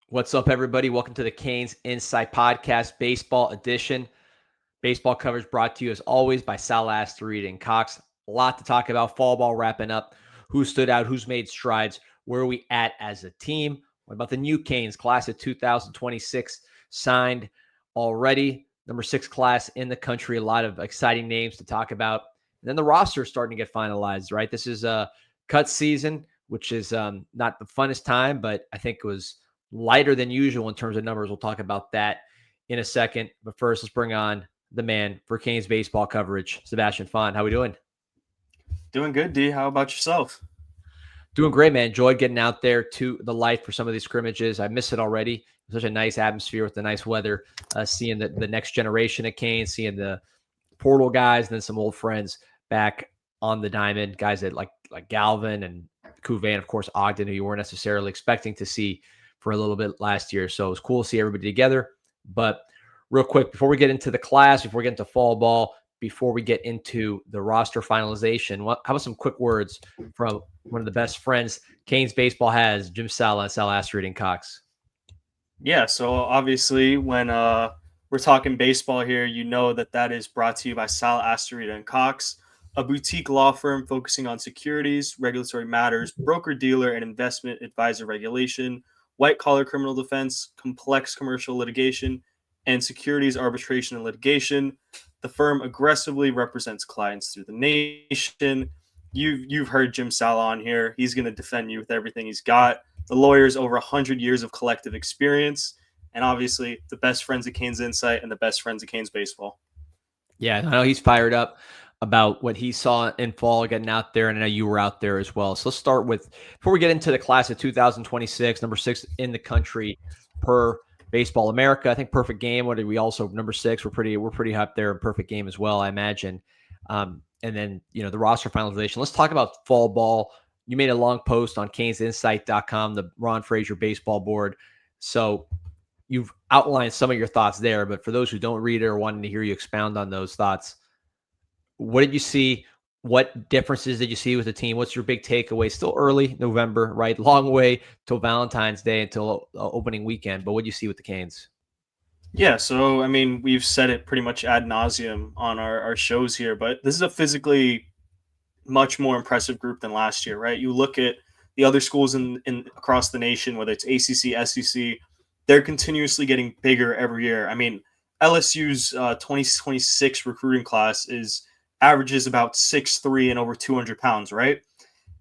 What's up, everybody? Welcome to the CanesInSight podcast, baseball edition. Baseball coverage brought to you, as always, by Sal Asteroid and Cox. A lot to talk about. Fall ball wrapping up. Who stood out? Who's made strides? Where are we at as a team? What about the new Canes class of 2026 signed already? Number 6 class in the country. A lot of exciting names to talk about. And then the roster is starting to get finalized, right? This is a cut season, which is not the funnest time, but I think it was lighter than usual in terms of numbers. We'll talk about that in a second. But first, let's bring on the man for Canes baseball coverage, Sebastian Font. How we doing? Doing good, D. How about yourself? Doing great, man. Enjoyed getting out there to the light for some of these scrimmages. I miss it already. Such a nice atmosphere with the nice weather. Seeing the next generation of Canes, seeing the portal guys, and then some old friends back on the diamond. Guys that like Galvin and Cuvée, and of course Ogden, who you weren't necessarily expecting to see for a little bit last year. So it was cool to see everybody together. But real quick, before we get into the class, before we get into fall ball, before we get into the roster finalization, how about some quick words from one of the best friends Canes baseball has, Jim Sala and Sal Asteroid and Cox? Yeah, so obviously when we're talking baseball here, you know that is brought to you by Sal Asteroid and Cox, a boutique law firm focusing on securities, regulatory matters, broker-dealer and investment advisor regulation, white-collar criminal defense, complex commercial litigation, and securities arbitration and litigation. The firm aggressively represents clients through the nation. You've heard Jim Sala on here. He's going to defend you with everything he's got. The lawyers over 100 years of collective experience, and obviously the best friends of CanesInSight and the best friends of Canes baseball. Yeah, I know he's fired up about what he saw in fall getting out there, and I know you were out there as well. So let's start with, before we get into the class of 2026, number 6 in the country per Baseball America. I think Perfect Game. What did we also number 6? We're pretty up there in Perfect Game as well, I imagine. And then the roster finalization. Let's talk about fall ball. You made a long post on CanesInsight.com, the Ron Frazier baseball board. So you've outlined some of your thoughts there, but for those who don't read it or wanting to hear you expound on those thoughts, what did you see? What differences did you see with the team? What's your big takeaway? Still early November, right? Long way till Valentine's Day, until opening weekend. But what do you see with the Canes? Yeah, so I mean, we've said it pretty much ad nauseum on our shows here, but this is a physically much more impressive group than last year, right? You look at the other schools in across the nation, whether it's ACC, SEC, they're continuously getting bigger every year. I mean, LSU's 2026 recruiting class is averages about 6'3" and over 200 pounds, right?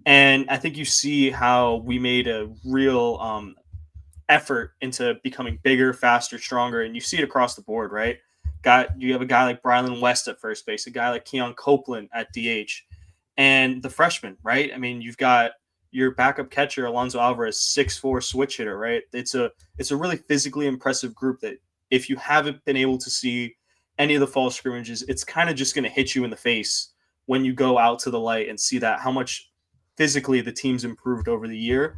And I think you see how we made a real effort into becoming bigger, faster, stronger, and you see it across the board, right? You have a guy like Brylan West at first base, a guy like Keon Copeland at DH, and the freshman, right? I mean, you've got your backup catcher Alonso Alvarez, 6'4" switch hitter, right? It's a really physically impressive group that if you haven't been able to see any of the fall scrimmages, it's kind of just going to hit you in the face when you go out to the light and see that how much physically the team's improved over the year.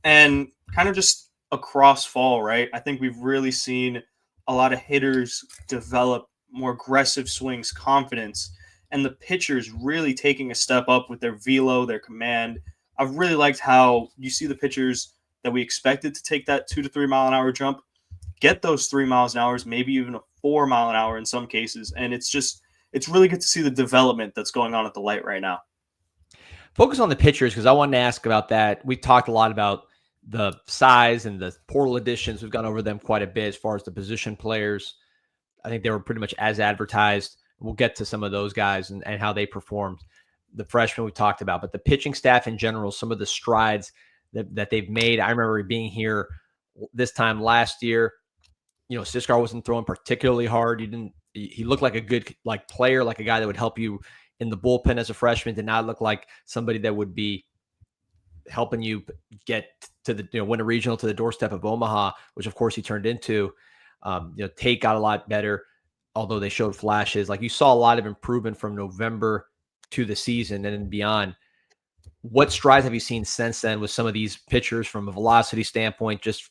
And kind of just across fall, right? I think we've really seen a lot of hitters develop more aggressive swings, confidence, and the pitchers really taking a step up with their velo, their command. I've really liked how you see the pitchers that we expected to take that 2 to 3 mile an hour jump, get those 3 miles an hour, maybe even a 4 mile an hour in some cases. And it's really good to see the development that's going on at the light right now. Focus on the pitchers, because I wanted to ask about that. We talked a lot about the size and the portal additions. We've gone over them quite a bit as far as the position players. I think they were pretty much as advertised. We'll get to some of those guys and how they performed. The freshmen we talked about, but the pitching staff in general, some of the strides that they've made. I remember being here this time last year. Siskar wasn't throwing particularly hard. He looked like a good player, like a guy that would help you in the bullpen as a freshman. Did not look like somebody that would be helping you get to the win a regional to the doorstep of Omaha, which of course he turned into. Tate got a lot better, although they showed flashes. Like, you saw a lot of improvement from November to the season and then beyond. What strides have you seen since then with some of these pitchers from a velocity standpoint, just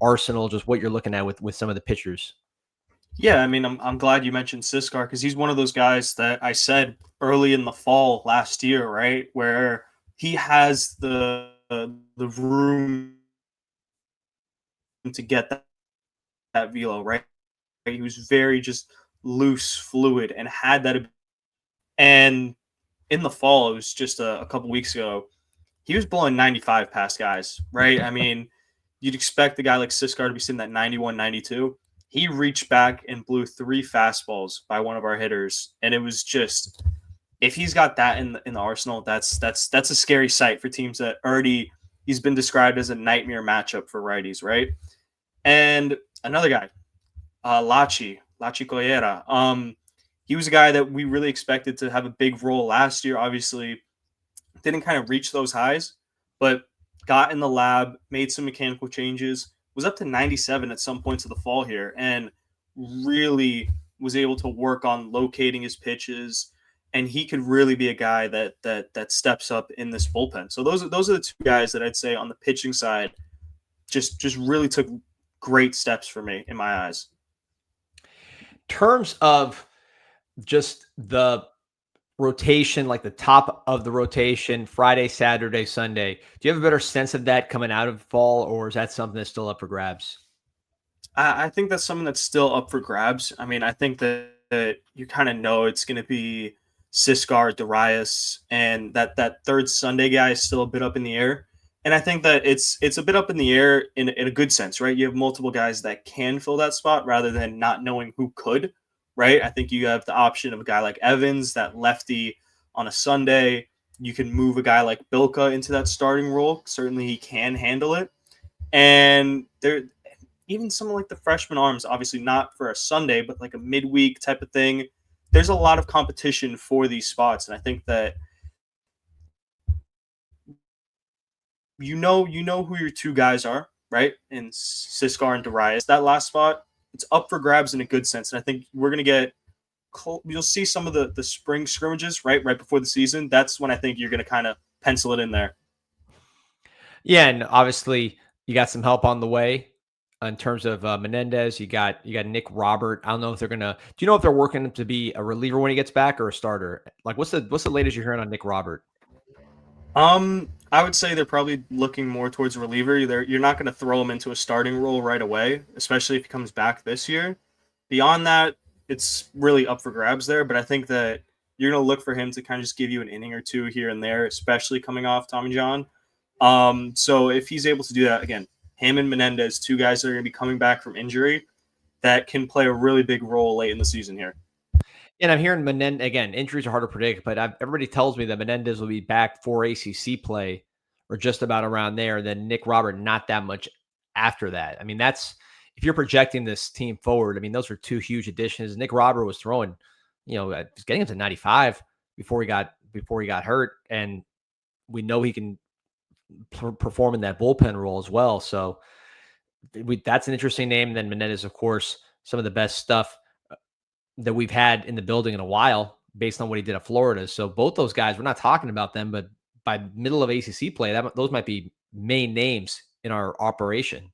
arsenal, just what you're looking at with some of the pitchers? Yeah, I mean, I'm glad you mentioned Siskar because he's one of those guys that I said early in the fall last year, right, where he has the room to get that velo, right? He was very just loose, fluid, and had that. And in the fall, it was just a couple weeks ago, he was blowing 95 past guys, right? I mean, you'd expect a guy like Siskar to be sitting at 91, 92. He reached back and blew 3 fastballs by one of our hitters, and it was just, if he's got that in the arsenal, that's a scary sight for teams that already, he's been described as a nightmare matchup for righties, right? And another guy, Lachi Collera. He was a guy that we really expected to have a big role last year. Obviously, didn't kind of reach those highs, but got in the lab, made some mechanical changes, was up to 97 at some points of the fall here, and really was able to work on locating his pitches. And he could really be a guy that steps up in this bullpen. So those are the two guys that I'd say on the pitching side just really took great steps for me in my eyes. In terms of just the rotation, like the top of the rotation, Friday, Saturday, Sunday, do you have a better sense of that coming out of fall, or is that something that's still up for grabs? I think that's something that's still up for grabs. I mean, I think that you kind of know it's going to be Siskar, Darius, and that third Sunday guy is still a bit up in the air. And I think that it's a bit up in the air in a good sense, right? You have multiple guys that can fill that spot rather than not knowing who could, right? I think you have the option of a guy like Evans, that lefty on a Sunday. You can move a guy like Bilka into that starting role. Certainly he can handle it. And there, even someone like the freshman arms, obviously not for a Sunday, but like a midweek type of thing. There's a lot of competition for these spots. And I think that you know who your two guys are, right? And Siskar and Darius. That last spot, it's up for grabs in a good sense. And I think we're gonna get you'll see some of the spring scrimmages right before the season. That's when I think you're gonna kind of pencil it in there. Yeah, and obviously you got some help on the way in terms of Menendez. You got Nick Robert. I don't know if they're gonna. Do you know if they're working to be a reliever when he gets back or a starter? Like, what's the latest you're hearing on Nick Robert? I would say they're probably looking more towards a reliever. You're not going to throw him into a starting role right away, especially if he comes back this year. Beyond that, it's really up for grabs there. But I think that you're going to look for him to kind of just give you an inning or two here and there, especially coming off Tommy John. So if he's able to do that again, him and Menendez, two guys that are going to be coming back from injury, that can play a really big role late in the season here. And I'm hearing Menendez again. Injuries are hard to predict, but everybody tells me that Menendez will be back for ACC play or just about around there. And then Nick Robert, not that much after that. I mean, that's if you're projecting this team forward. I mean, those are two huge additions. Nick Robert was throwing, was getting him to 95 before he got hurt, and we know he can perform in that bullpen role as well. So that's an interesting name. And then Menendez, of course, some of the best stuff that we've had in the building in a while based on what he did at Florida. So both those guys, we're not talking about them, but by middle of ACC play, those might be main names in our operation.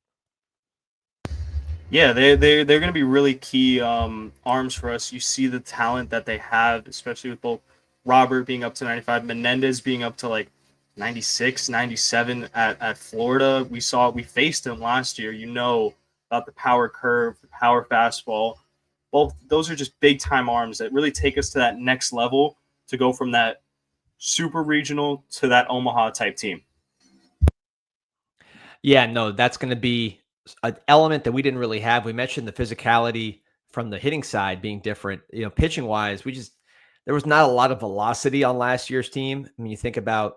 Yeah, they're going to be really key arms for us. You see the talent that they have, especially with both Robert being up to 95, Menendez being up to like 96, 97 at Florida. We faced him last year. You know about the power curve, the power fastball. Both those are just big time arms that really take us to that next level to go from that super regional to that Omaha type team. Yeah, no, that's going to be an element that we didn't really have. We mentioned the physicality from the hitting side being different. Pitching wise, there was not a lot of velocity on last year's team. I mean, you think about,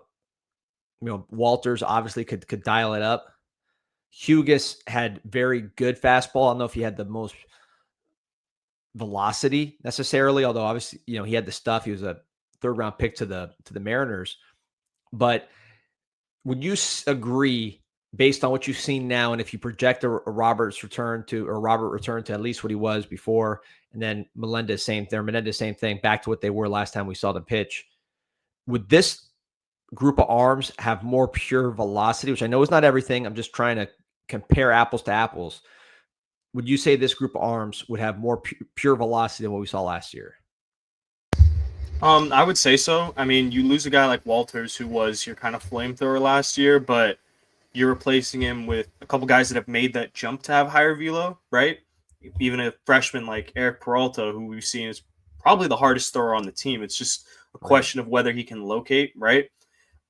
Walters obviously could dial it up. Hugus had very good fastball. I don't know if he had the most velocity necessarily, although obviously, he had the stuff. He was a third round pick to the Mariners. But would you agree, based on what you've seen now, and if you project a Robert return to at least what he was before, and then Menendez same thing, back to what they were last time we saw them pitch, would this group of arms have more pure velocity, which I know is not everything. I'm just trying to compare apples to apples. Would you say this group of arms would have more pure velocity than what we saw last year? I would say so. I mean, you lose a guy like Walters, who was your kind of flamethrower last year, but you're replacing him with a couple guys that have made that jump to have higher velo, right? Even a freshman like Eric Peralta, who we've seen is probably the hardest thrower on the team. It's just a question of whether he can locate, right?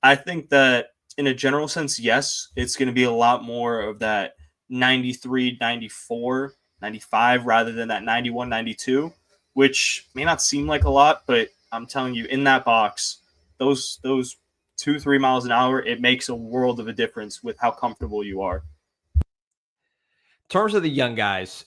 I think that in a general sense, yes, it's going to be a lot more of that 93, 94, 95 rather than that 91, 92, which may not seem like a lot, but I'm telling you, in that box, those 2-3 miles an hour, it makes a world of a difference with how comfortable you are. In terms of the young guys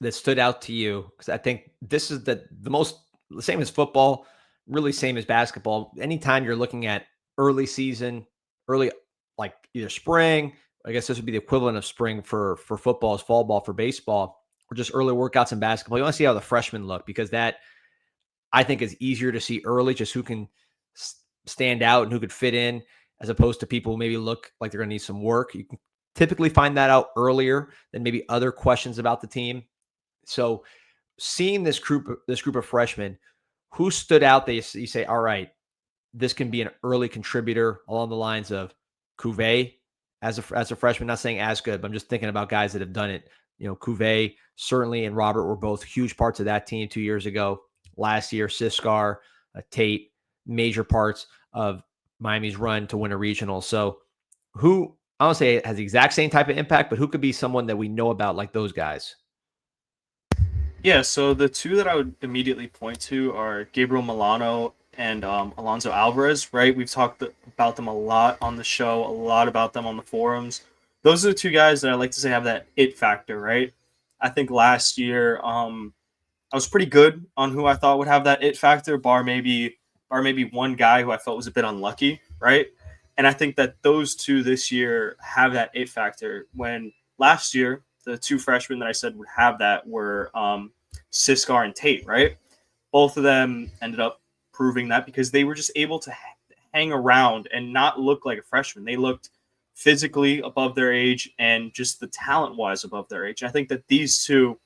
that stood out to you, because I think this is the most, the same as football, really same as basketball. Anytime you're looking at early season, early, like either spring, I guess this would be the equivalent of spring for football, is fall ball for baseball, or just early workouts in basketball. You want to see how the freshmen look, because that, I think, is easier to see early, just who can stand out and who could fit in, as opposed to people who maybe look like they're going to need some work. You can typically find that out earlier than maybe other questions about the team. So seeing this group of freshmen, who stood out that you say, all right, this can be an early contributor along the lines of Cuvée as a freshman? Not saying as good, but I'm just thinking about guys that have done it. Cuvée certainly and Robert were both huge parts of that team 2 years ago. Last year, Siskar, Tate, major parts of Miami's run to win a regional. So who, I don't say it has the exact same type of impact, but who could be someone that we know about like those guys? Yeah, so the two that I would immediately point to are Gabriel Milano and Alonso Alvarez, right? We've talked about them a lot on the show, a lot about them on the forums. Those are the two guys that I like to say have that it factor, right? I think last year, I was pretty good on who I thought would have that it factor, bar maybe one guy who I felt was a bit unlucky, right? And I think that those two this year have that it factor. When last year, the two freshmen that I said would have that were Siskar and Tate, right? Both of them ended up proving that because they were just able to hang around and not look like a freshman. They looked physically above their age and just the talent wise above their age. And I think that these two,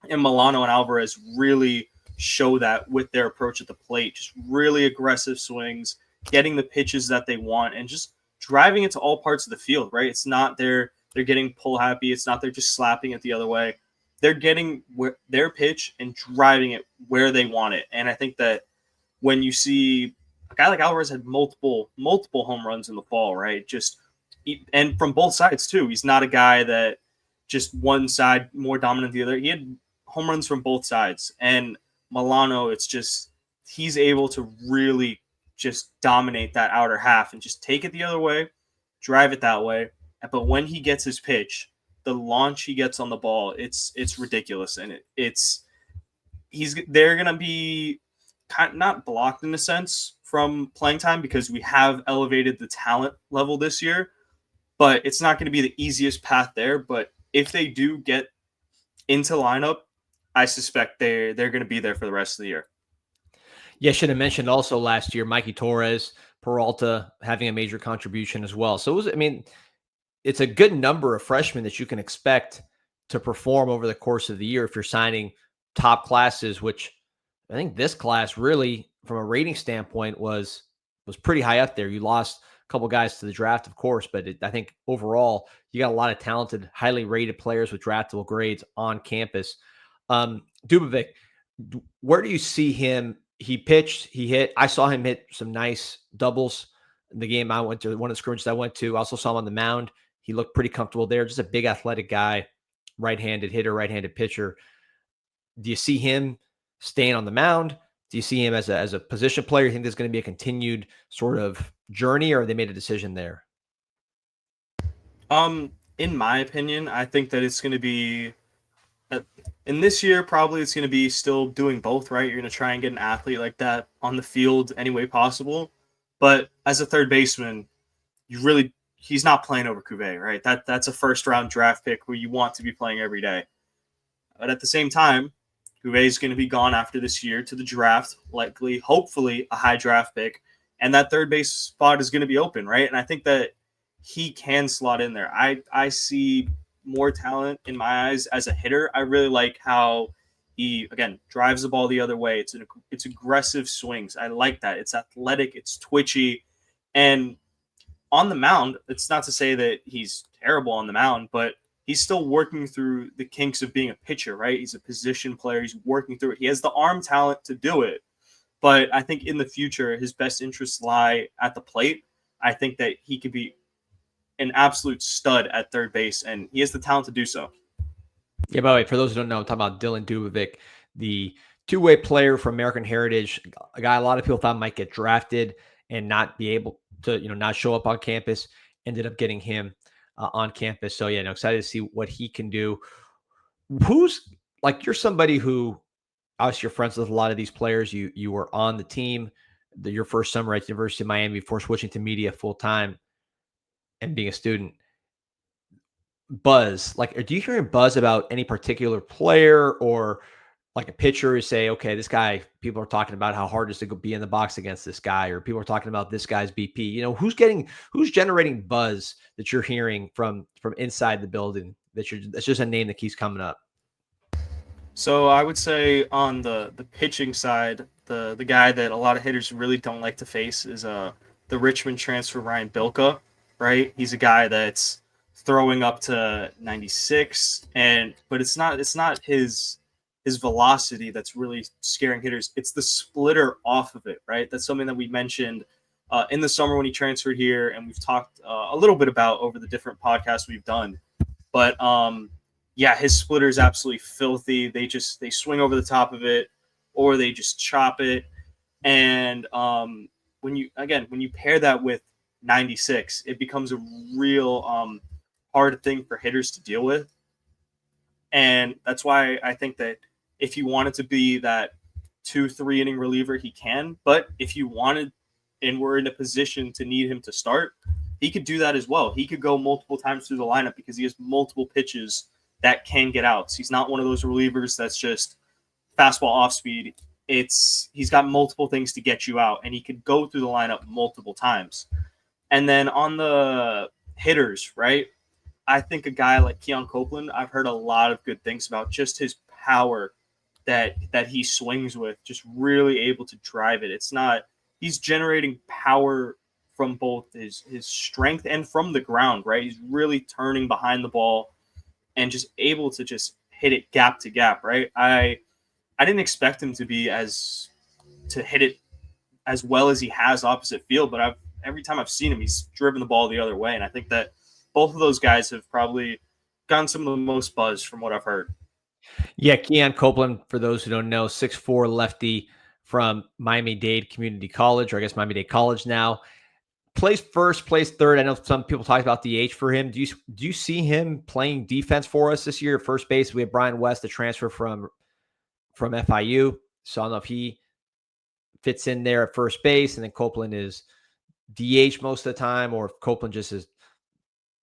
and Milano and Alvarez, really show that with their approach at the plate. Just really aggressive swings, getting the pitches that they want, and just driving it to all parts of the field, right? It's not they're getting pull happy. It's not they're just slapping it the other way. They're getting their pitch and driving it where they want it. And I think that when you see a guy like Alvarez had multiple home runs in the fall, right? And from both sides too. He's not a guy that just one side more dominant than the other. He had home runs from both sides. And Milano, it's just he's able to really just dominate that outer half and just take it the other way, drive it that way. But when he gets his pitch, the launch he gets on the ball, it's ridiculous. And they're gonna be kind of not blocked in a sense from playing time because we have elevated the talent level this year, but it's not going to be the easiest path there. But if they do get into lineup, I suspect they're going to be there for the rest of the year. Yeah, should have mentioned also last year, Mikey Torres, Peralta having a major contribution as well. So it's a good number of freshmen that you can expect to perform over the course of the year if you're signing top classes, which I think this class really, from a rating standpoint, was pretty high up there. You lost a couple guys to the draft, of course, but I think overall you got a lot of talented, highly rated players with draftable grades on campus. Dubovic, where do you see him? He pitched, he hit. I saw him hit some nice doubles in the game I went to, one of the scrimmages I went to. I also saw him on the mound. He looked pretty comfortable there. Just a big athletic guy, right-handed hitter, right-handed pitcher. Do you see him staying on the mound? Do you see him as a position player? You think there's going to be a continued sort of journey, or have they made a decision there? In my opinion, I think that it's going to be in this year, probably it's going to be still doing both, right? You're going to try and get an athlete like that on the field any way possible. But as a third baseman, he's not playing over Cuvée, right? That's a first round draft pick who you want to be playing every day. But at the same time, Cuvée is going to be gone after this year to the draft, likely, hopefully, a high draft pick. And that third base spot is going to be open, right? And I think that he can slot in there. I see more talent in my eyes as a hitter. I really like how he, again, drives the ball the other way. It's aggressive swings. I like that. It's athletic. It's twitchy. And on the mound, it's not to say that he's terrible on the mound, but he's still working through the kinks of being a pitcher, right? He's a position player. He's working through it. He has the arm talent to do it. But I think in the future, his best interests lie at the plate. I think that he could be an absolute stud at third base, and he has the talent to do so. Yeah, by the way, for those who don't know, I'm talking about Dylan Dubovic, the two-way player from American Heritage, a guy a lot of people thought might get drafted and not be able to, not show up on campus. Ended up getting him on campus. So yeah, excited to see what he can do. Who's like, you're somebody who obviously you're friends with a lot of these players. You were on the team your first summer at the University of Miami before switching to media full time and being a student. Buzz, like, do you hear a buzz about any particular player or like a pitcher who say, okay, this guy, people are talking about how hard it is to be in the box against this guy, or people are talking about this guy's BP? Who's generating buzz that you're hearing from inside the building that's just a name that keeps coming up? So I would say on the pitching side, the guy that a lot of hitters really don't like to face is the Richmond transfer Ryan Bilka, right? He's a guy that's throwing up to 96, but it's not his velocity that's really scaring hitters. It's the splitter off of it, right? That's something that we mentioned in the summer when he transferred here, and we've talked a little bit about over the different podcasts we've done. But yeah, his splitter is absolutely filthy. They swing over the top of it, or they just chop it. And when you pair that with 96, it becomes a real hard thing for hitters to deal with. And that's why I think that if you wanted to be that 2-3 inning reliever, he can. But if you wanted and were in a position to need him to start, he could do that as well. He could go multiple times through the lineup because he has multiple pitches that can get outs. He's not one of those relievers that's just fastball off speed. He's got multiple things to get you out, and he could go through the lineup multiple times. And then on the hitters, right? I think a guy like Keon Copeland, I've heard a lot of good things about just his power that he swings with, just really able to drive it. He's generating power from both his strength and from the ground, right? He's really turning behind the ball and just able to just hit it gap to gap, right? I didn't expect him to hit it as well as he has opposite field, but every time I've seen him, he's driven the ball the other way. And I think that both of those guys have probably gotten some of the most buzz from what I've heard. Yeah, Keon Copeland, for those who don't know, 6'4" lefty from Miami-Dade Community College, or I guess Miami-Dade College now. Plays first, plays third. I know some people talk about DH for him. Do you see him playing defense for us this year at first base? We have Brian West, the transfer from FIU. So I don't know if he fits in there at first base, and then Copeland is DH most of the time, or if Copeland just is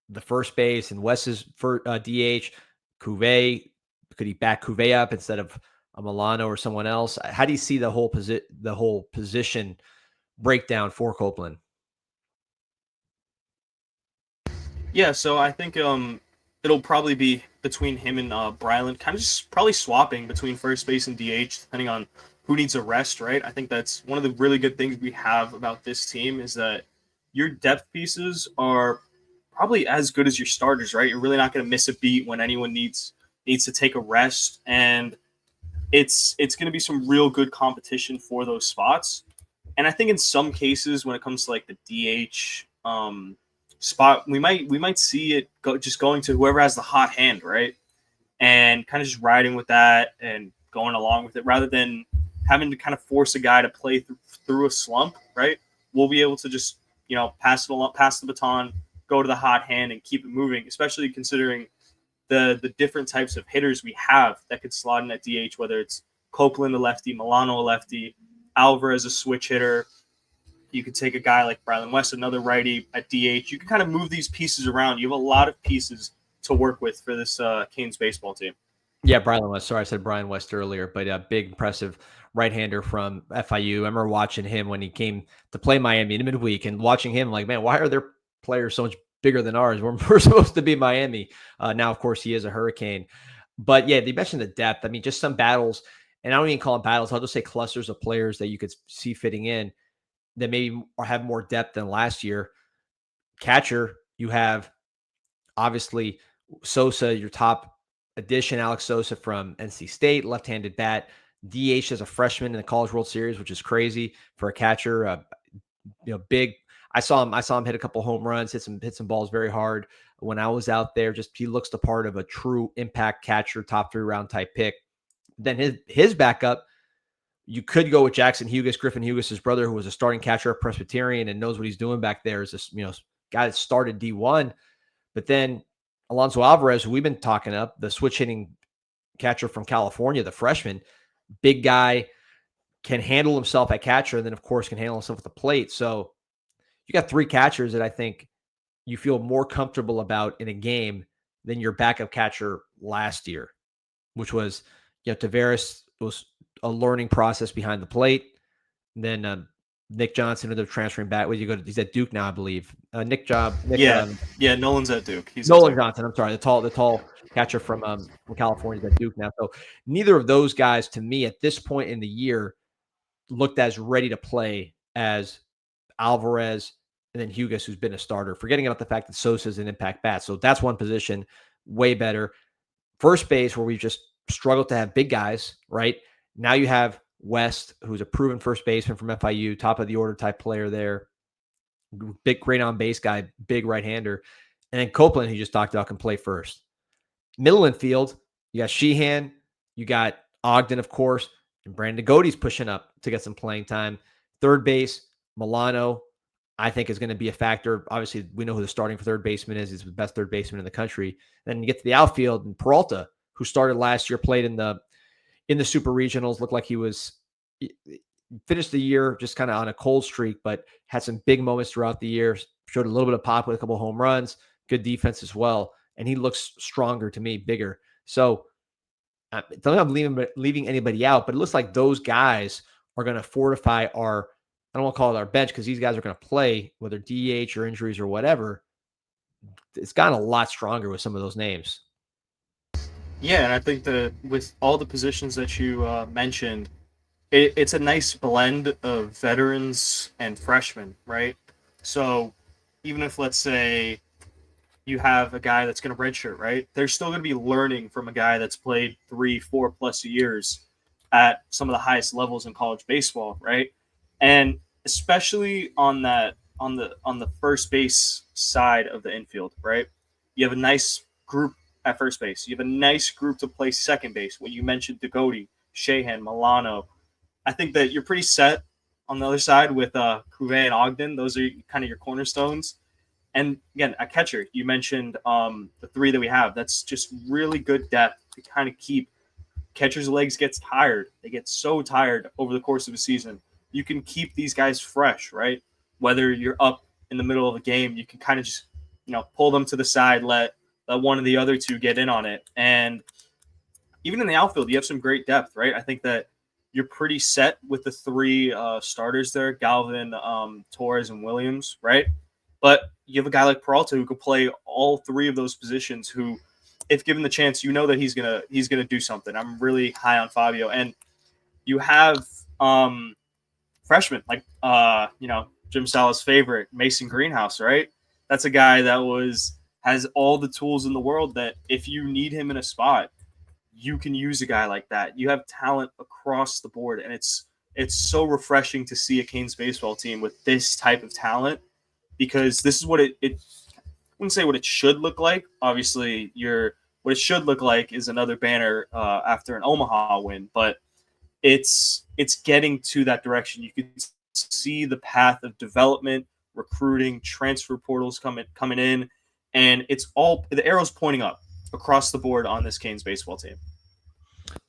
the first base and West is for DH. Cuvée, could he back Cuvée up instead of a Milano or someone else? How do you see the whole position breakdown for Copeland? Yeah, so I think it'll probably be between him and Brylan, kind of just probably swapping between first base and DH, depending on who needs a rest, right? I think that's one of the really good things we have about this team is that your depth pieces are probably as good as your starters, right? You're really not going to miss a beat when anyone needs to take a rest, and it's going to be some real good competition for those spots. And I think in some cases, when it comes to like the DH spot, we might see it going to whoever has the hot hand, right? And kind of just riding with that and going along with it rather than having to kind of force a guy to play through a slump, right? We'll be able to just, pass the baton, go to the hot hand and keep it moving, especially considering the different types of hitters we have that could slot in at DH, whether it's Copeland, a lefty, Milano, a lefty, Alvarez, a switch hitter. You could take a guy like Brylan West, another righty at DH. You can kind of move these pieces around. You have a lot of pieces to work with for this Canes baseball team. Yeah, Brian West. Sorry, I said Brian West earlier, but a big, impressive right-hander from FIU. I remember watching him when he came to play Miami in midweek and watching him like, man, why are their players so much bigger than ours? We're supposed to be Miami. Now, of course, he is a Hurricane. But yeah, they mentioned the depth. I mean, just some battles, and I don't even call them battles. I'll just say clusters of players that you could see fitting in that maybe have more depth than last year. Catcher, you have obviously Sosa, your top addition, Alex Sosa from NC State, left-handed bat. DH as a freshman in the College World Series, which is crazy for a catcher. Big. I saw him hit a couple home runs, hit some balls very hard when I was out there. Just he looks the part of a true impact catcher, top 3-round type pick. Then his backup, you could go with Jackson Hughes, Griffin Hughes' brother, who was a starting catcher at Presbyterian and knows what he's doing back there. Is this guy that started D1, but then Alonso Alvarez, who we've been talking up, the switch hitting catcher from California, the freshman, big guy, can handle himself at catcher, and then of course can handle himself at the plate. So you got 3 catchers that I think you feel more comfortable about in a game than your backup catcher last year, which was, Tavares was a learning process behind the plate. And then Nick Johnson ended up transferring back. He's at Duke now, I believe. Nolan's at Duke. He's Nolan Johnson. I'm sorry, the tall catcher from California is at Duke now. So neither of those guys, to me, at this point in the year, looked as ready to play as Alvarez and then Hughes, who's been a starter. Forgetting about the fact that Sosa is an impact bat. So that's one position way better. First base, where we've just struggled to have big guys, right? Now you have West, who's a proven first baseman from FIU, top of the order type player there. Big, great on base guy, big right-hander. And then Copeland, who you just talked about, can play first. Middle infield, you got Sheehan, you got Ogden, of course, and Brandon Gody's pushing up to get some playing time. Third base, Milano, I think is going to be a factor. Obviously, we know who the starting for third baseman is. He's the best third baseman in the country. Then you get to the outfield, and Peralta, who started last year, played in the super regionals, looked like he finished the year just kind of on a cold streak, but had some big moments throughout the year, showed a little bit of pop with a couple of home runs, good defense as well. And he looks stronger to me, bigger. So I don't think I'm leaving anybody out, but it looks like those guys are going to fortify our, I don't want to call it our bench, because these guys are going to play, whether DH or injuries or whatever. It's gotten a lot stronger with some of those names. Yeah, and I think that with all the positions that you mentioned, it's a nice blend of veterans and freshmen, right? So even if, let's say, you have a guy that's going to redshirt, right? They're still going to be learning from a guy that's played 3-4 plus years at some of the highest levels in college baseball, right? And especially on the first base side of the infield, right? You have a nice group at first base. You have a nice group to play second base. When you mentioned Degody, Sheehan, Milano, I think that you're pretty set on the other side with Cuvée and Ogden. Those are kind of your cornerstones. And again, a catcher, you mentioned the 3 that we have. That's just really good depth to kind of keep catchers' legs gets tired. They get so tired over the course of a season. You can keep these guys fresh, right? Whether you're up in the middle of a game, you can kind of just, pull them to the side, let one of the other 2 get in on it. And even in the outfield, you have some great depth, right? I think that you're pretty set with the 3 starters there, Galvin, Torres, and Williams, right? But you have a guy like Peralta who could play all 3 of those positions, who, if given the chance, that he's gonna do something. I'm really high on Fabio. And you have freshmen like Jim Sala's favorite, Mason Greenhouse, right? That's a guy that has all the tools in the world, that if you need him in a spot, you can use a guy like that. You have talent across the board, and it's so refreshing to see a Canes baseball team with this type of talent, because this is what it I wouldn't say what it should look like. Obviously, what it should look like is another banner after an Omaha win, but it's getting to that direction. You can see the path of development, recruiting, transfer portals coming in, and it's all, the arrow's pointing up across the board on this Canes baseball team.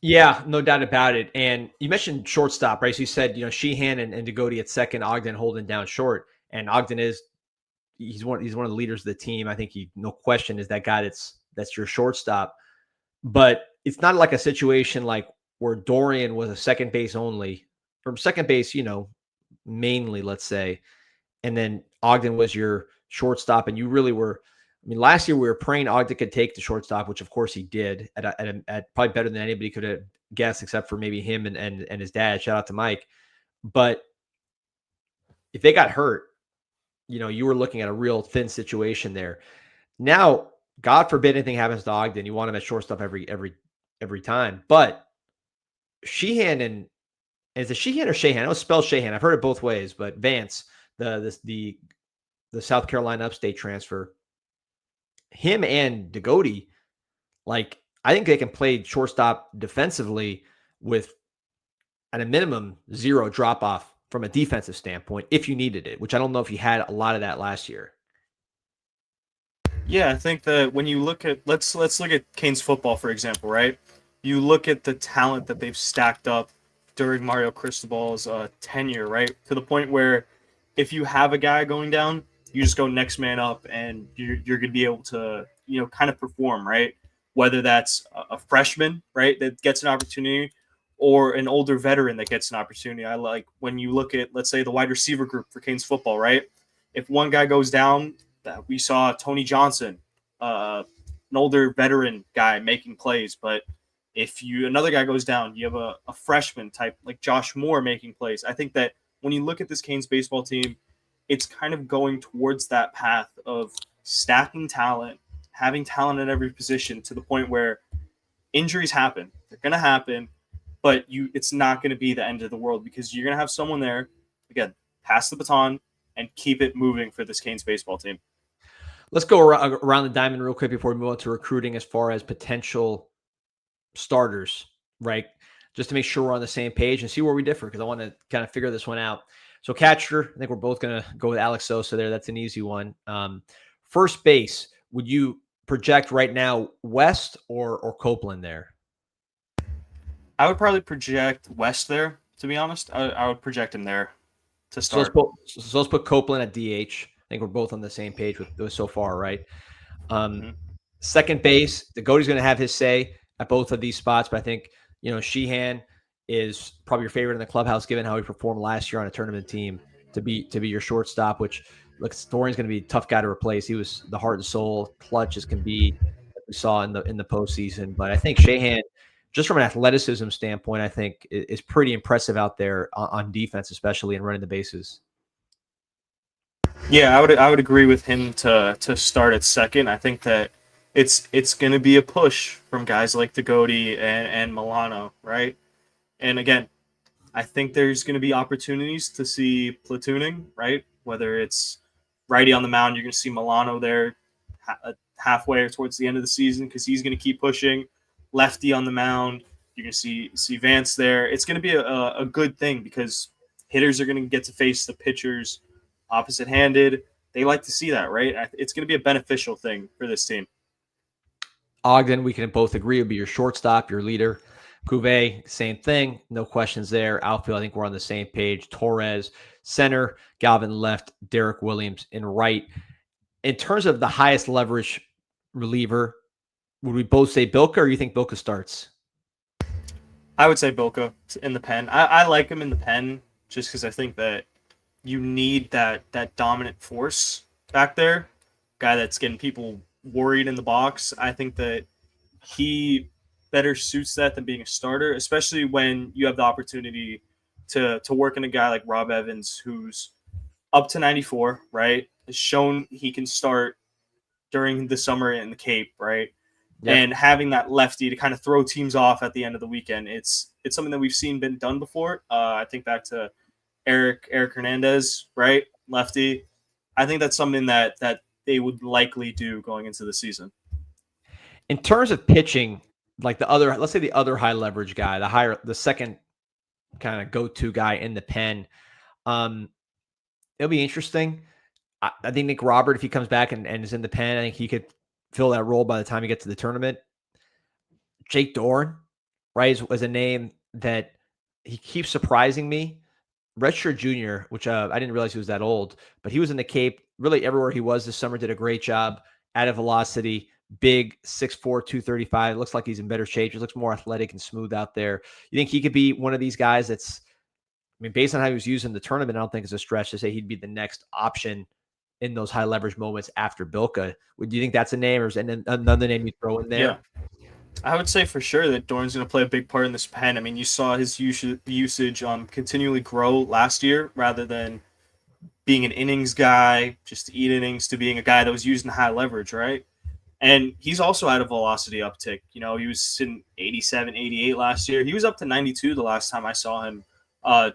Yeah, no doubt about it. And you mentioned shortstop, right? So you said, Sheehan and Degody at second, Ogden holding down short. And Ogden he's one of the leaders of the team. I think no question, is that guy that's your shortstop. But it's not like a situation like where Dorian was a second base only, or second base, mainly, let's say, and then Ogden was your shortstop, and you really were. I mean, last year we were praying Ogden could take the shortstop, which of course he did at probably better than anybody could have guessed, except for maybe him and his dad. Shout out to Mike. But if they got hurt, you were looking at a real thin situation there. Now, God forbid anything happens to Ogden, you want him at shortstop every time. But Sheehan and is it Sheehan or Shahan? I know it's spelled Shahan. I've heard it both ways, but Vance, the South Carolina upstate transfer, him and Degody, like I think they can play shortstop defensively with at a minimum 0 drop off from a defensive standpoint if you needed it, which I don't know if you had a lot of that last year. Yeah, I think that when you look at let's look at Canes football for example, right? You look at the talent that they've stacked up during Mario Cristobal's tenure, right? To the point where if you have a guy going down, you just go next man up, and you're going to be able to kind of perform, right? Whether that's a freshman, right, that gets an opportunity, or an older veteran that gets an opportunity. I like when you look at, let's say, the wide receiver group for Canes football, right? If one guy goes down, that we saw Tony Johnson, an older veteran guy making plays, but if another guy goes down, you have a freshman type like Josh Moore making plays. I think that when you look at this Canes baseball team, it's kind of going towards that path of stacking talent, having talent at every position to the point where injuries happen. They're going to happen, but it's not going to be the end of the world because you're going to have someone there, again, pass the baton and keep it moving for this Canes baseball team. Let's go around the diamond real quick before we move on to recruiting as far as potential starters, right? Just to make sure we're on the same page and see where we differ, because I want to kind of figure this one out. So catcher, I think we're both going to go with Alex Sosa there. That's an easy one. First base, would you project right now West or Copeland there? I would probably project West there, to be honest. I would project him there to start. So let's put Copeland at DH. I think we're both on the same page with so far, right? Second base, Goaty's going to have his say at both of these spots, but I think Sheehan is probably your favorite in the clubhouse given how he performed last year on a tournament team to be your shortstop. Which looks Thorian's going to be a tough guy to replace. He was the heart and soul, clutch as can be, that we saw in the postseason. But I think Sheehan, just from an athleticism standpoint, I think is pretty impressive out there on defense, especially in running the bases. Yeah, I would agree with him to start at second. I think that it's going to be a push from guys like Degody and Milano, right? And again, I think there's going to be opportunities to see platooning, right? Whether it's righty on the mound, you're going to see Milano there halfway or towards the end of the season because he's going to keep pushing. Lefty on the mound, you're going to see Vance there. It's going to be a good thing because hitters are going to get to face the pitchers opposite-handed. They like to see that, right? It's going to be a beneficial thing for this team. Ogden, we can both agree, would be your shortstop, your leader. Cuvée, same thing. No questions there. Outfield, I think we're on the same page. Torres, center. Galvin left. Derek Williams in right. In terms of the highest leverage reliever, would we both say Bilka, or you think Bilka starts? I would say Bilka in the pen. I like him in the pen just because I think that you need that dominant force back there, guy that's getting people worried in the box. I think that he better suits that than being a starter, especially when you have the opportunity to work in a guy like Rob Evans, who's up to 94, right? Has shown he can start during the summer in the Cape, right? Yep. And having that lefty to kind of throw teams off at the end of the weekend, it's something that we've seen been done before. I think back to Eric Hernandez, right? Lefty. I think that's something that they would likely do going into the season. In terms of pitching, like let's say the other high leverage guy, the second kind of go-to guy in the pen, it'll be interesting. I think Nick Robert, if he comes back and is in the pen, I think he could fill that role by the time he gets to the tournament. Jake Dorn, right, is a name that he keeps surprising me. Redshirt junior, which I didn't realize he was that old, but he was in the Cape. Really everywhere he was this summer, did a great job. Added velocity, big, 6'4", 235. Looks like he's in better shape. He looks more athletic and smooth out there. You think he could be one of these guys that's, I mean, based on how he was used in the tournament, I don't think it's a stretch to say he'd be the next option in those high leverage moments after Bilka. Do you think that's a name, or is another name you throw in there? Yeah. I would say for sure that Dorn's going to play a big part in this pen. I mean, you saw his usage continually grow last year rather than being an innings guy, just to eat innings, to being a guy that was used in high leverage, right? And he's also had a velocity uptick. You know, he was sitting 87, 88 last year. He was up to 92 the last time I saw him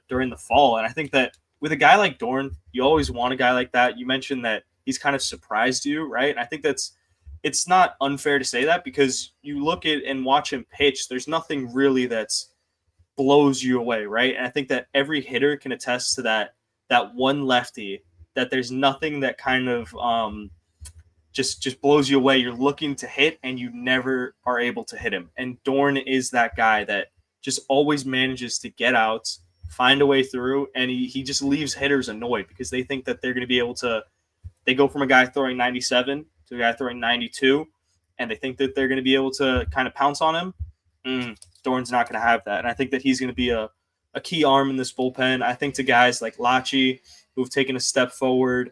during the fall. And I think that with a guy like Dorn, you always want a guy like that. You mentioned that he's kind of surprised you, right? And I think it's not unfair to say that, because you look at and watch him pitch, there's nothing really that's blows you away, right? And I think that every hitter can attest to that one lefty, that there's nothing that kind of just blows you away. You're looking to hit and you never are able to hit him. And Dorn is that guy that just always manages to get outs, find a way through, and he just leaves hitters annoyed because they think that they're going to be able to. They go from a guy throwing 97 to a guy throwing 92, and they think that they're going to be able to kind of pounce on him. Dorn's not going to have that. And I think that he's going to be a key arm in this bullpen. I think to guys like Lachi, who've taken a step forward,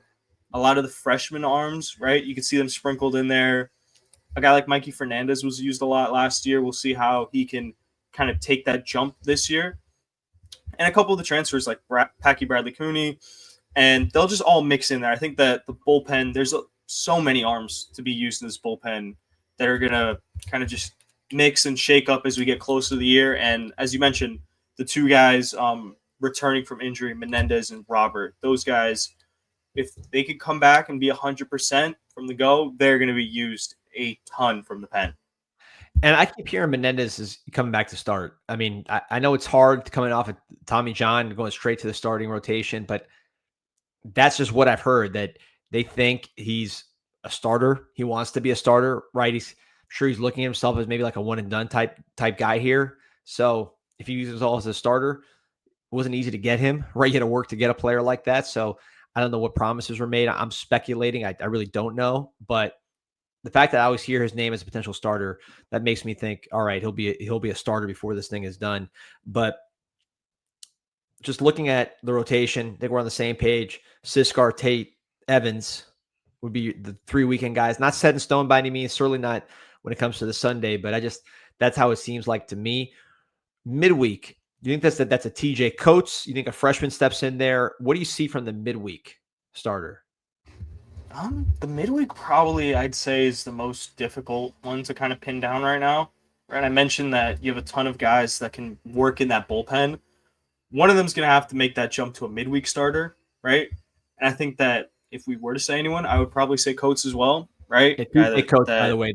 a lot of the freshman arms, right? You can see them sprinkled in there. A guy like Mikey Fernandez was used a lot last year. We'll see how he can kind of take that jump this year. And a couple of the transfers like Packy Bradley Cooney, and they'll just all mix in there. I think that the bullpen, there's so many arms to be used in this bullpen that are going to kind of just mix and shake up as we get close to the year. And as you mentioned, the two guys returning from injury, Menendez and Robert, those guys, if they could come back and be 100% from the go, they're going to be used a ton from the pen. And I keep hearing Menendez is coming back to start. I mean, I know it's hard coming off of Tommy John going straight to the starting rotation, but that's just what I've heard, that they think he's a starter. He wants to be a starter, right? He's sure he's looking at himself as maybe like a one and done type guy here. So if he uses all as a starter, it wasn't easy to get him, right? You had to work to get a player like that. So I don't know what promises were made. I'm speculating. I really don't know, but the fact that I always hear his name as a potential starter, that makes me think, all right, he'll be a starter before this thing is done. But just looking at the rotation, I think we're on the same page. Siskar, Tate, Evans would be the 3 weekend guys. Not set in stone by any means, certainly not when it comes to the Sunday, but that's how it seems like to me. Midweek, do you think that's a TJ Coates? You think a freshman steps in there? What do you see from the midweek starter? The midweek probably, I'd say, is the most difficult one to kind of pin down right now. Right, I mentioned that you have a ton of guys that can work in that bullpen. One of them's going to have to make that jump to a midweek starter, right? And I think that if we were to say anyone, I would probably say Coates as well, right? TJ Coates, by the way,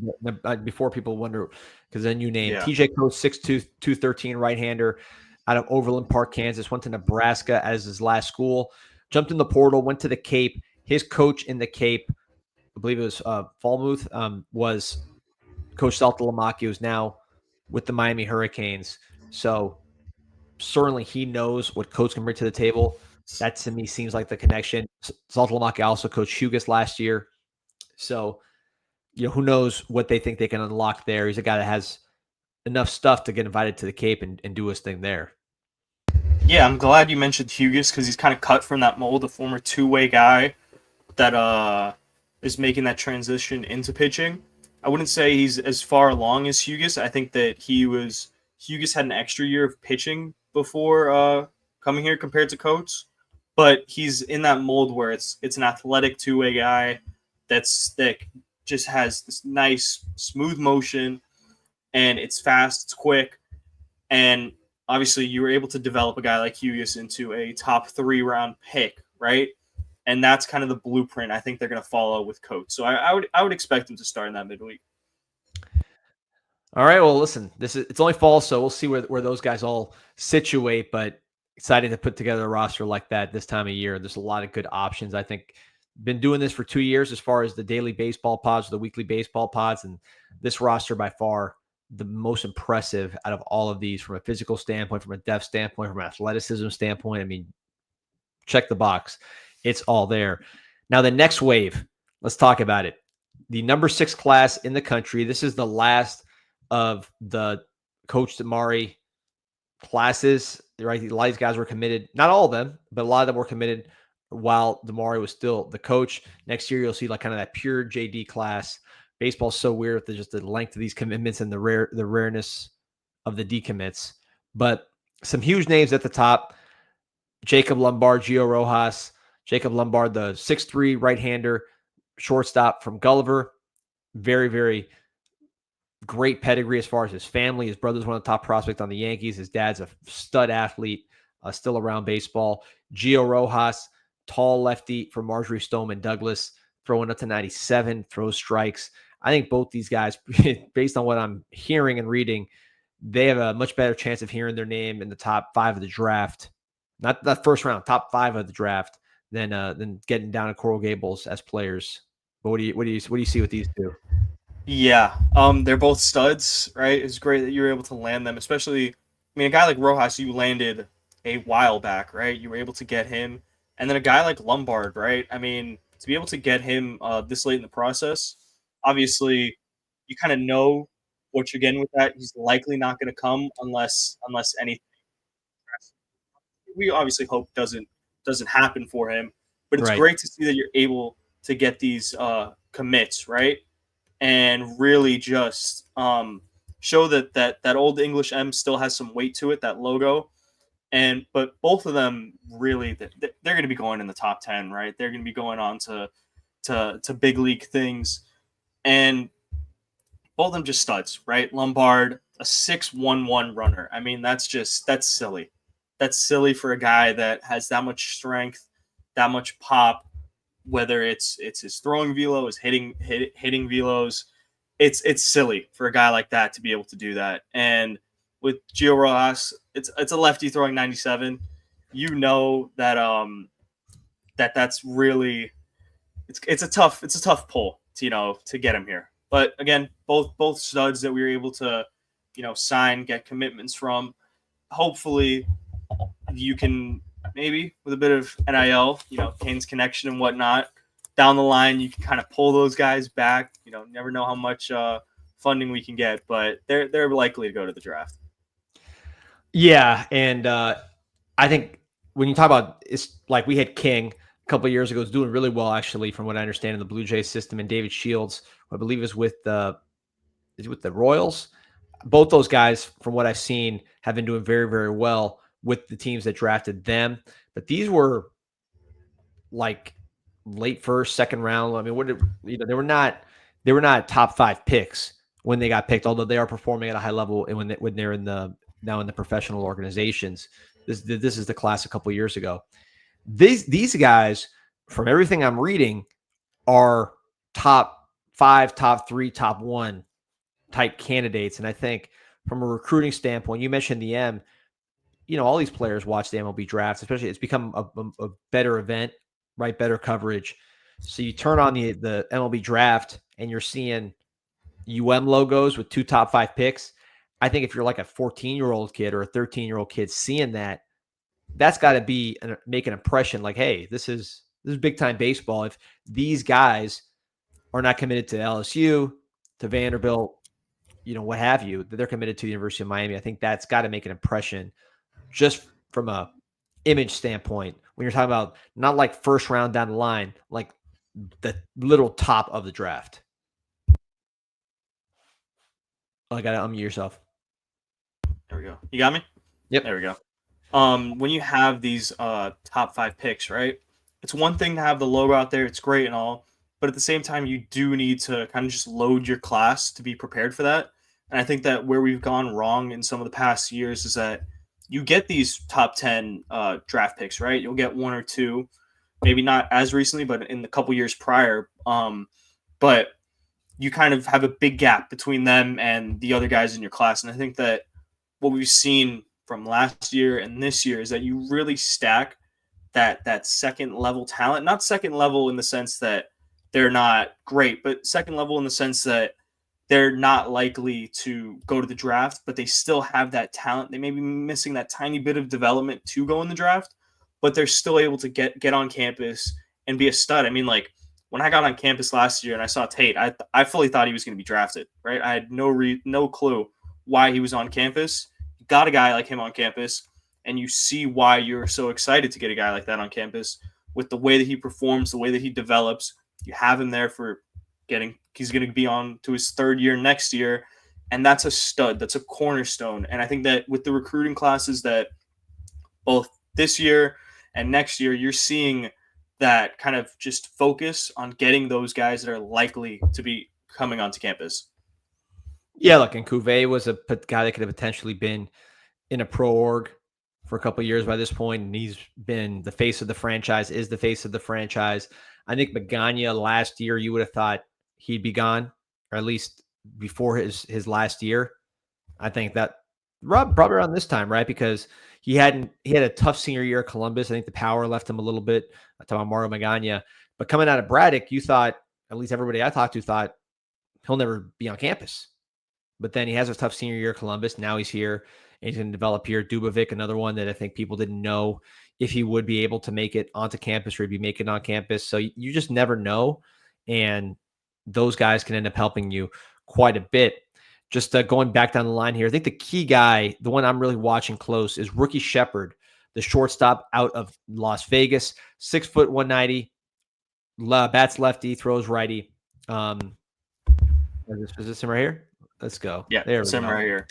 before people wonder, because then you name TJ Coates, 6'2", 213 right-hander out of Overland Park, Kansas, went to Nebraska as his last school, jumped in the portal, went to the Cape. His coach in the Cape, I believe it was Falmouth, was Coach Saltalamacchia, who's now with the Miami Hurricanes. So certainly he knows what Coach can bring to the table. That to me seems like the connection. Saltalamacchia also coached Hugas last year. So, who knows what they think they can unlock there. He's a guy that has enough stuff to get invited to the Cape and do his thing there. Yeah, I'm glad you mentioned Hugas because he's kind of cut from that mold, a former two-way guy that is making that transition into pitching. I wouldn't say he's as far along as Hugas. I think that Hugas had an extra year of pitching before coming here compared to Coates, but he's in that mold where it's an athletic two-way guy that's thick, just has this nice smooth motion, and it's fast, it's quick, and obviously you were able to develop a guy like Hugas into a top 3 round pick, right? And that's kind of the blueprint I think they're going to follow with Coates. So I would expect him to start in that midweek. All right. Well, listen, it's only fall, so we'll see where those guys all situate. But excited to put together a roster like that this time of year. There's a lot of good options. I think been doing this for 2 years as far as the daily baseball pods, or the weekly baseball pods, and this roster by far the most impressive out of all of these from a physical standpoint, from a depth standpoint, from an athleticism standpoint. I mean, check the box. It's all there. Now, the next wave, let's talk about it. The number 6 class in the country. This is the last of the Coach Damari classes, right? A lot of these guys were committed. Not all of them, but a lot of them were committed while Damari was still the coach. Next year, you'll see like kind of that pure JD class. Baseball's so weird with just the length of these commitments and the rareness of the decommits. But some huge names at the top: Jacob Lombard, Gio Rojas, Jacob Lombard, the 6'3" right-hander shortstop from Gulliver. Very, very great pedigree as far as his family. His brother's one of the top prospects on the Yankees. His dad's a stud athlete, still around baseball. Gio Rojas, tall lefty from Marjorie Stoneman Douglas, throwing up to 97, throws strikes. I think both these guys, based on what I'm hearing and reading, they have a much better chance of hearing their name in the top 5 of the draft. Not that first round, top 5 of the draft, than getting down to Coral Gables as players. But what do you see with these two? Yeah, they're both studs, right? It's great that you were able to land them, especially. I mean, a guy like Rojas, you landed a while back, right? You were able to get him, and then a guy like Lombard, right? I mean, to be able to get him this late in the process, obviously, you kind of know what you're getting with that. He's likely not going to come unless anything. We obviously hope doesn't happen for him, but it's Right. great to see that you're able to get these commits, right? And really just show that old English M still has some weight to it, that logo. But both of them really they're going to be going in the top 10, right? They're going to be going on to big league things, and both of them just studs, right? Lombard, a 6'11" runner. I mean, that's silly. That's silly for a guy that has that much strength, that much pop. Whether it's his throwing velo, his hitting velos, it's silly for a guy like that to be able to do that. And with Gio Rojas, it's a lefty throwing 97. You know that that's really it's a tough pull to get him here. But again, both studs that we were able to sign, get commitments from. Hopefully, you can maybe with a bit of NIL, Canes connection and whatnot, down the line you can kind of pull those guys back. Never know how much funding we can get, but they're likely to go to the draft. Yeah, and I think when you talk about, it's like we had King a couple of years ago, is doing really well actually, from what I understand, in the Blue Jays system, and David Shields, who I believe is with the Royals. Both those guys, from what I've seen, have been doing very, very well with the teams that drafted them. But these were like late first, second round. I mean, they were not top 5 picks when they got picked, although they are performing at a high level and when they're now in the professional organizations. This is the class a couple of years ago. These guys, from everything I'm reading, are top 5, top 3, top 1 type candidates. And I think from a recruiting standpoint, you mentioned the M, all these players watch the MLB drafts, especially it's become a better event, right? Better coverage. So you turn on the MLB draft and you're seeing logos with 2 top 5 picks. I think if you're like a 14-year-old kid or a 13-year-old kid seeing that, that's got to make an impression like, hey, this is big time baseball. If these guys are not committed to LSU, to Vanderbilt, what have you, that they're committed to the University of Miami, I think that's got to make an impression just from a image standpoint when you're talking about not like first round down the line, like the little top of the draft. Oh, I got to unmute yourself. There we go. You got me? Yep. There we go. When you have these top 5 picks, right? It's one thing to have the logo out there. It's great and all. But at the same time, you do need to kind of just load your class to be prepared for that. And I think that where we've gone wrong in some of the past years is that you get these top 10 draft picks, right? You'll get 1 or 2, maybe not as recently, but in the couple years prior. But you kind of have a big gap between them and the other guys in your class. And I think that what we've seen from last year and this year is that you really stack that second level talent, not second level in the sense that they're not great, but second level in the sense that they're not likely to go to the draft, but they still have that talent. They may be missing that tiny bit of development to go in the draft, but they're still able to get on campus and be a stud. I mean, like when I got on campus last year and I saw Tate, I fully thought he was going to be drafted, right? I had no clue why he was on campus. You got a guy like him on campus, and you see why you're so excited to get a guy like that on campus with the way that he performs, the way that he develops. You have him there for he's going to be on to his 3rd year next year, and that's a stud. That's a cornerstone. And I think that with the recruiting classes that both this year and next year, you're seeing that kind of just focus on getting those guys that are likely to be coming onto campus. Yeah, look, and Cuvée was a guy that could have potentially been in a pro org for a couple of years by this point, and he's been the face of the franchise, is the face of the franchise. I think Magana last year, you would have thought he'd be gone, or at least before his last year. I think that probably around this time, right? Because he had a tough senior year at Columbus. I think the power left him a little bit. I'm talking about Mario Magana. But coming out of Braddock, you thought, at least everybody I talked to thought, he'll never be on campus. But then he has a tough senior year at Columbus. Now he's here and he's going to develop here. Dubovic, another one that I think people didn't know if he would be able to make it onto campus or he'd be making it on campus. So you just never know. And those guys can end up helping you quite a bit. Just going back down the line here, I think the key guy, the one I'm really watching close, is Rookie Shepard, the shortstop out of Las Vegas, 6 foot 190, bats lefty, throws righty. Is this him right here? Let's go. Yeah, there we him go. right here.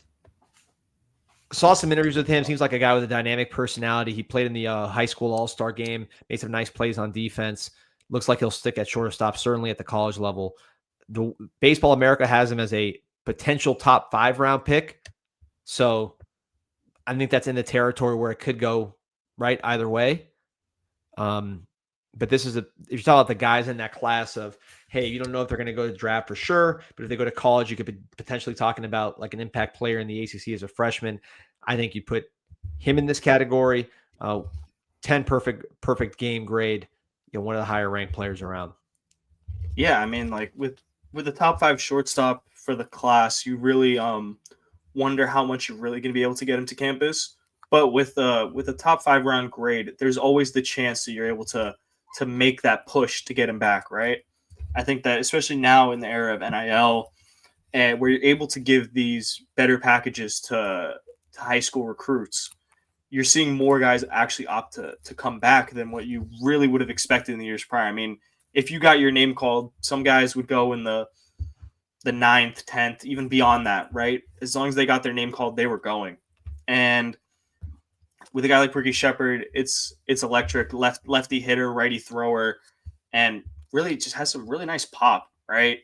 Saw some interviews with him. Seems like a guy with a dynamic personality. He played in the high school all-star game, made some nice plays on defense. Looks like he'll stick at shortstop, certainly at the college level. The Baseball America has him as a potential top 5 round pick. So I think that's in the territory where it could go right either way. But this is if you talk about the guys in that class of, hey, you don't know if they're going to go to draft for sure, but if they go to college, you could be potentially talking about like an impact player in the ACC as a freshman. I think you put him in this category. 10 perfect game grade. One of the higher ranked players around. Yeah, I mean, like with the top 5 shortstop for the class, you really wonder how much you're really going to be able to get him to campus. But with a top 5 round grade, there's always the chance that you're able to make that push to get him back, right? I think that especially now in the era of NIL, and where you're able to give these better packages to high school recruits, you're seeing more guys actually opt to come back than what you really would have expected in the years prior. I mean, if you got your name called, some guys would go in the 9th, 10th, even beyond that, right? As long as they got their name called, they were going. And with a guy like Ricky Shepard, it's electric, lefty hitter, righty thrower, and really just has some really nice pop, right?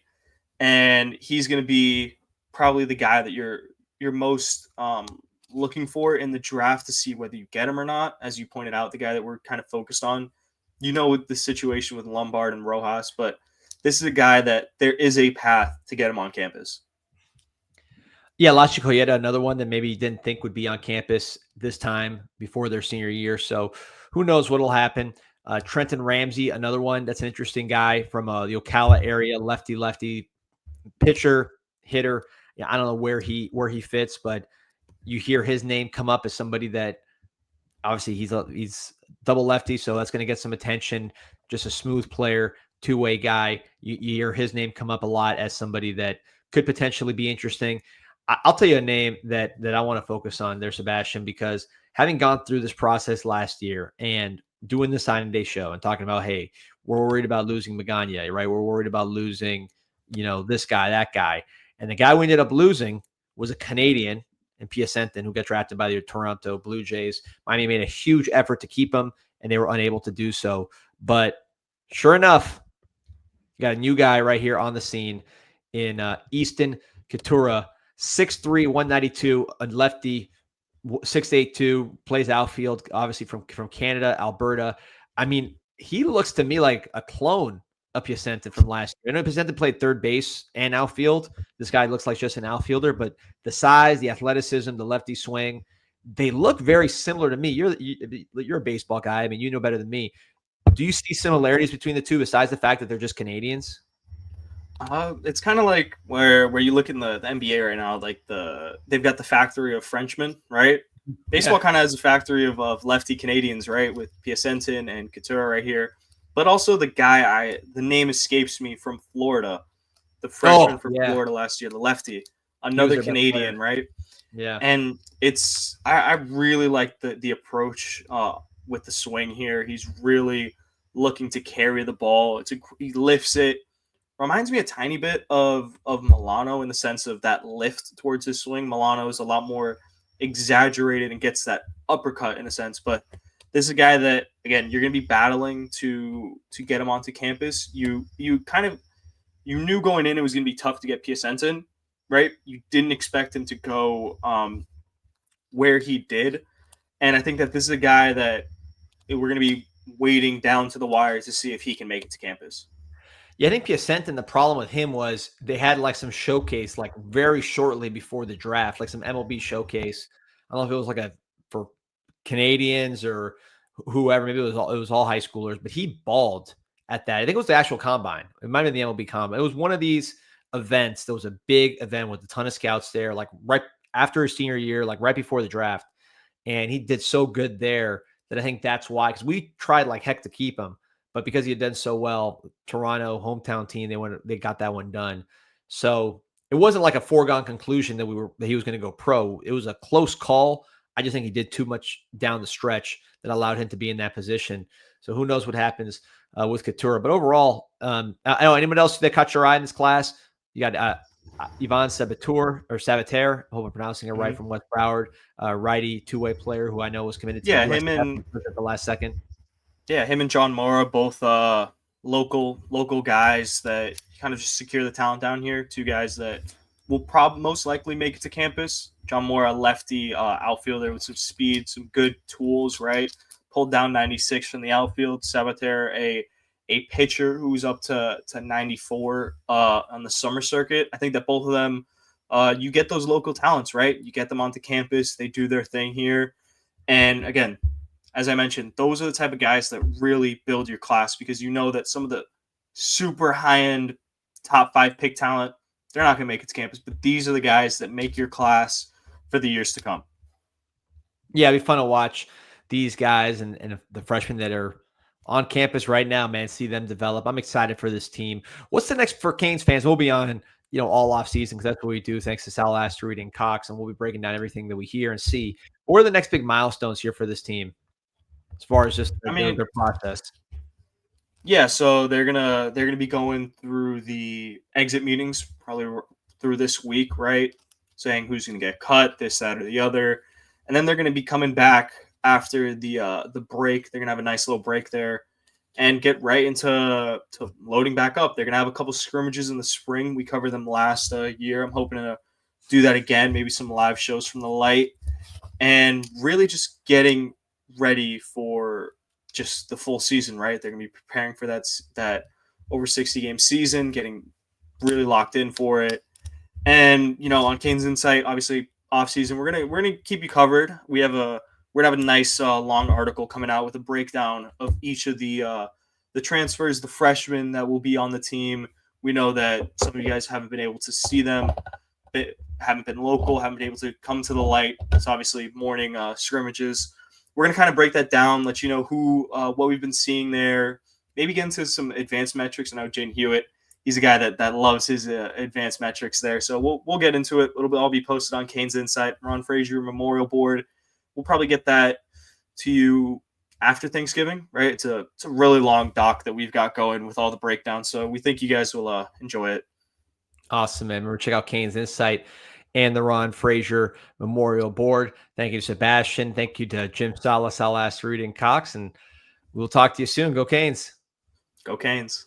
And he's going to be probably the guy that you're most looking for in the draft to see whether you get him or not. As you pointed out, the guy that we're kind of focused on, with the situation with Lombard and Rojas, but this is a guy that there is a path to get him on campus. Yeah, La Chicolleta, another one that maybe you didn't think would be on campus this time before their senior year. So who knows what will happen. Trenton Ramsey, another one that's an interesting guy from the Ocala area, lefty pitcher, hitter. Yeah, I don't know where he fits, but you hear his name come up as somebody that obviously he's double lefty, so that's going to get some attention. Just a smooth player, two-way guy. You hear his name come up a lot as somebody that could potentially be interesting. I'll tell you a name that I want to focus on there, Sebastian, because having gone through this process last year and doing the signing day show and talking about, hey, we're worried about losing Magana, right? We're worried about losing, this guy, that guy. And the guy we ended up losing was a Canadian in Piacentin who got drafted by the Toronto Blue Jays. Miami made a huge effort to keep him, and they were unable to do so. But sure enough, you got a new guy right here on the scene in Easton Katura, 6'3", 192, a lefty, 6'8", plays outfield, obviously from Canada, Alberta. I mean, he looks to me like a clone of Piacentin from last year. I know Piacentin played third base and outfield. This guy looks like just an outfielder, but the size, the athleticism, the lefty swing, they look very similar to me. You're a baseball guy. I mean, you know better than me. Do you see similarities between the two besides the fact that they're just Canadians? It's kind of like where you look in the NBA right now, like they've got the factory of Frenchmen, right? Baseball kind of has a factory of lefty Canadians, right? With Piacentin and Couture right here. But also the guy, the name escapes me, from Florida, the freshman from Florida last year, the lefty, another Canadian, right? Yeah. And I really like the approach with the swing here. He's really looking to carry the ball. He lifts it. Reminds me a tiny bit of Milano in the sense of that lift towards his swing. Milano is a lot more exaggerated and gets that uppercut in a sense, but This is a guy that, again, you're going to be battling to get him onto campus. You knew going in it was going to be tough to get Piacente in, right? You didn't expect him to go where he did, and I think that this is a guy that we're going to be waiting down to the wire to see if he can make it to campus. Yeah, I think Piacente, and the problem with him was they had like some showcase like very shortly before the draft, like some MLB showcase. I don't know if it was like for Canadians or whoever. Maybe it was all high schoolers, but he balled at that. I think it was the actual combine. It might have been the MLB combine. It was one of these events. There was a big event with a ton of scouts there, like right after his senior year, like right before the draft, and he did so good there that I think that's why. Because we tried like heck to keep him. But because he had done so well, Toronto, hometown team, they got that one done. So it wasn't like a foregone conclusion that he was going to go pro. It was a close call. I just think he did too much down the stretch that allowed him to be in that position. So who knows what happens with Couture. But overall, I don't know anyone else that caught your eye in this class. You got Yvonne Sabater. I hope I'm pronouncing it right, from West Broward, righty two-way player who I know was committed to him and at the last second. Yeah, him and John Mora, both local guys that kind of just secure the talent down here. Two guys that will most likely make it to campus. John Mora, lefty outfielder with some speed, some good tools, right? Pulled down 96 from the outfield. Sabater, a pitcher who's up to 94 on the summer circuit. I think that both of them, you get those local talents, right? You get them onto campus. They do their thing here. And again, as I mentioned, those are the type of guys that really build your class, because you know that some of the super high-end top 5 pick talent, they're not going to make it to campus. But these are the guys that make your class for the years to come. Yeah, it'd be fun to watch these guys and the freshmen that are on campus right now, man, see them develop. I'm excited for this team. What's the next for Canes fans? We'll be on, all off season, because that's what we do. Thanks to Sal Asteroid and Cox, and we'll be breaking down everything that we hear and see. What are the next big milestones here for this team, as far as just their process? Yeah, so they're gonna be going through the exit meetings probably through this week, right? Saying who's gonna get cut, this, that, or the other, and then they're gonna be coming back after the break. They're gonna have a nice little break there and get right into loading back up. They're gonna have a couple scrimmages in the spring. We covered them last year. I'm hoping to do that again. Maybe some live shows from the light, and really just getting ready for just the full season, right? They're going to be preparing for that over 60 game season, getting really locked in for it. And, on CanesInSight, obviously off season, we're going to keep you covered. We're going to have a nice long article coming out with a breakdown of each of the transfers, the freshmen that will be on the team. We know that some of you guys haven't been able to see them, haven't been local, haven't been able to come to the light. It's obviously morning scrimmages. We're going to kind of break that down, let you know what we've been seeing there, maybe get into some advanced metrics. I know Jane Hewitt, he's a guy that loves his advanced metrics there. So we'll get into it. It'll all be posted on CanesInSight, Ron Frazier Memorial Board. We'll probably get that to you after Thanksgiving, right? It's a really long doc that we've got going with all the breakdowns. So we think you guys will enjoy it. Awesome, man. Remember, check out CanesInSight and the Ron Frazier Memorial Board. Thank you to Sebastian. Thank you to Jim Sala, Sal Asteroid, and Cox. And we'll talk to you soon. Go Canes. Go Canes.